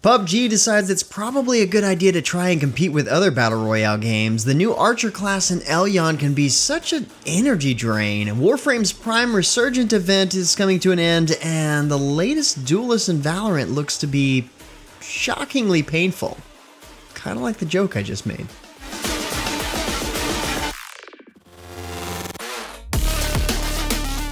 PUBG decides it's probably a good idea to try and compete with other Battle Royale games. The new Archer class in Elyon can be such an energy drain. Warframe's Prime Resurgence event is coming to an end, and the latest duelist in Valorant looks to be shockingly painful. Kinda like the joke I just made.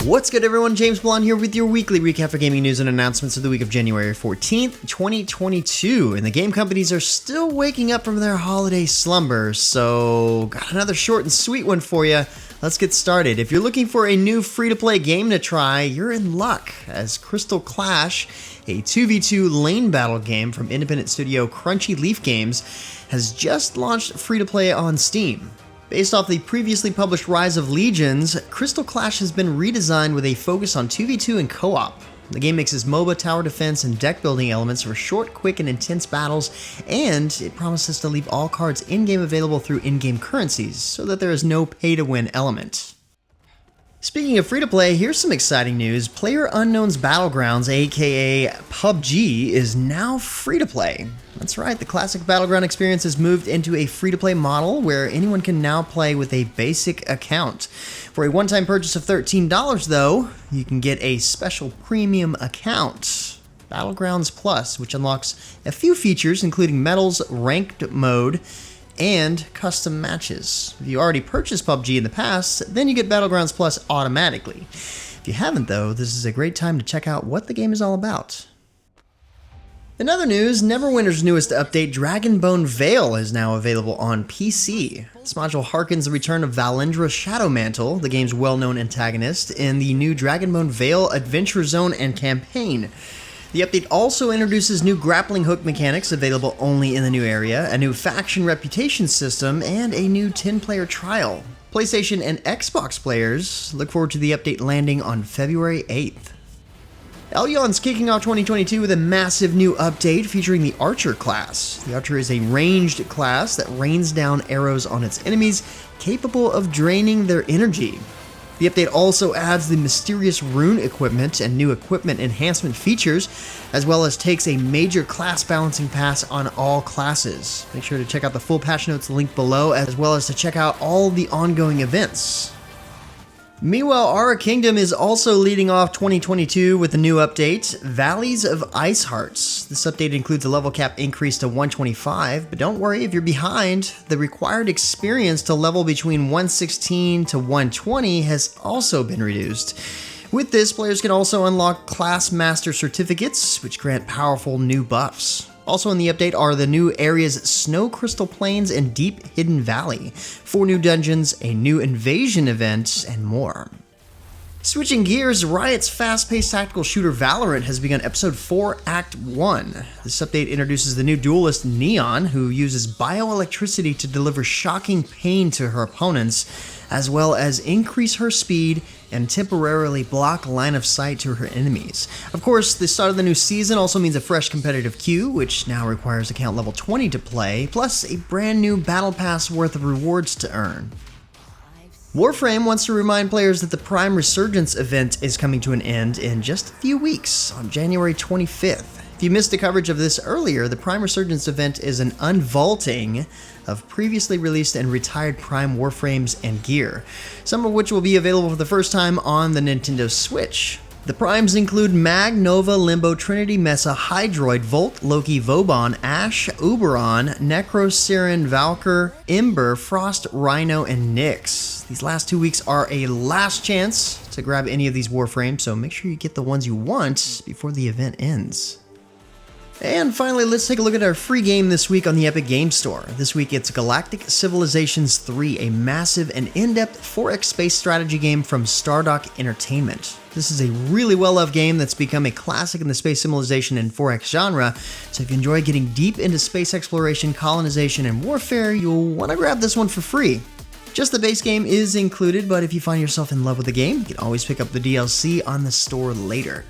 What's good, everyone? James Blonde here with your weekly recap for gaming news and announcements of the week of January 14th, 2022. And the game companies are still waking up from their holiday slumber, so got another short and sweet one for you. Let's get started. If you're looking for a new free-to-play game to try, you're in luck, as Crystal Clash, a 2v2 lane battle game from independent studio Crunchy Leaf Games, has just launched free-to-play on Steam. Based off the previously published Rise of Legions, Crystal Clash has been redesigned with a focus on 2v2 and co-op. The game mixes MOBA, tower defense, and deck building elements for short, quick, and intense battles, and it promises to leave all cards in-game available through in-game currencies, so that there is no pay-to-win element. Speaking of free-to-play, here's some exciting news. PlayerUnknown's Battlegrounds, aka PUBG, is now free-to-play. That's right, the classic Battleground experience has moved into a free-to-play model where anyone can now play with a basic account. For a one-time purchase of $13, though, you can get a special premium account, Battlegrounds Plus, which unlocks a few features including medals, ranked mode, and custom matches. If you already purchased PUBG in the past, then you get Battlegrounds Plus automatically. If you haven't though, this is a great time to check out what the game is all about. In other news, Neverwinter's newest update, Dragonbone Vale, is now available on PC. This module harkens the return of Valendra's Shadowmantle, the game's well-known antagonist, in the new Dragonbone Vale Adventure Zone and campaign. The update also introduces new grappling hook mechanics available only in the new area, a new faction reputation system, and a new 10-player trial. PlayStation and Xbox players look forward to the update landing on February 8th. Elyon's kicking off 2022 with a massive new update featuring the Archer class. The Archer is a ranged class that rains down arrows on its enemies, capable of draining their energy. The update also adds the mysterious rune equipment and new equipment enhancement features, as well as takes a major class balancing pass on all classes. Make sure to check out the full patch notes linked below, as well as to check out all the ongoing events. Meanwhile, Aura Kingdom is also leading off 2022 with a new update, Valleys of Ice Hearts. This update includes a level cap increase to 125, but don't worry if you're behind, the required experience to level between 116 to 120 has also been reduced. With this, players can also unlock Class Master certificates, which grant powerful new buffs. Also in the update are the new areas Snow Crystal Plains and Deep Hidden Valley, 4 new dungeons, a new invasion event, and more. Switching gears, Riot's fast-paced tactical shooter Valorant has begun Episode 4, Act 1. This update introduces the new duelist Neon, who uses bioelectricity to deliver shocking pain to her opponents, as well as increase her speed and temporarily block line of sight to her enemies. Of course, the start of the new season also means a fresh competitive queue, which now requires account level 20 to play, plus a brand new battle pass worth of rewards to earn. Warframe wants to remind players that the Prime Resurgence event is coming to an end in just a few weeks, on January 25th. If you missed the coverage of this earlier, the Prime Resurgence event is an unvaulting of previously released and retired Prime Warframes and gear, some of which will be available for the first time on the Nintendo Switch. The Primes include Mag, Nova, Limbo, Trinity, Mesa, Hydroid, Volt, Loki, Vauban, Ashe, Uberon, Necro, Siren, Valkyr, Ember, Frost, Rhino, and Nyx. These last 2 weeks are a last chance to grab any of these Warframes, so make sure you get the ones you want before the event ends. And finally, let's take a look at our free game this week on the Epic Games Store. This week it's Galactic Civilizations 3, a massive and in-depth 4X space strategy game from Stardock Entertainment. This is a really well-loved game that's become a classic in the space civilization and 4X genre, so if you enjoy getting deep into space exploration, colonization, and warfare, you'll want to grab this one for free. Just the base game is included, but if you find yourself in love with the game, you can always pick up the DLC on the store later.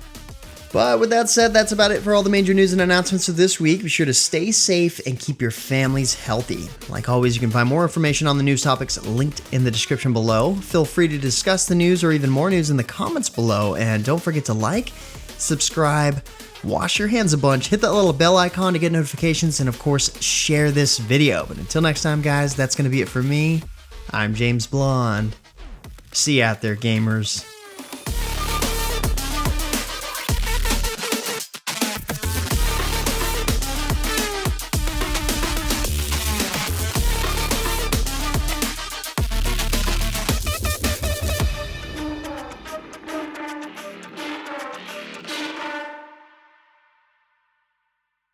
But with that said, that's about it for all the major news and announcements of this week. Be sure to stay safe and keep your families healthy. Like always, you can find more information on the news topics linked in the description below. Feel free to discuss the news or even more news in the comments below. And don't forget to like, subscribe, wash your hands a bunch, hit that little bell icon to get notifications, and of course, share this video. But until next time, guys, that's going to be it for me. I'm James Blonde. See you out there, gamers.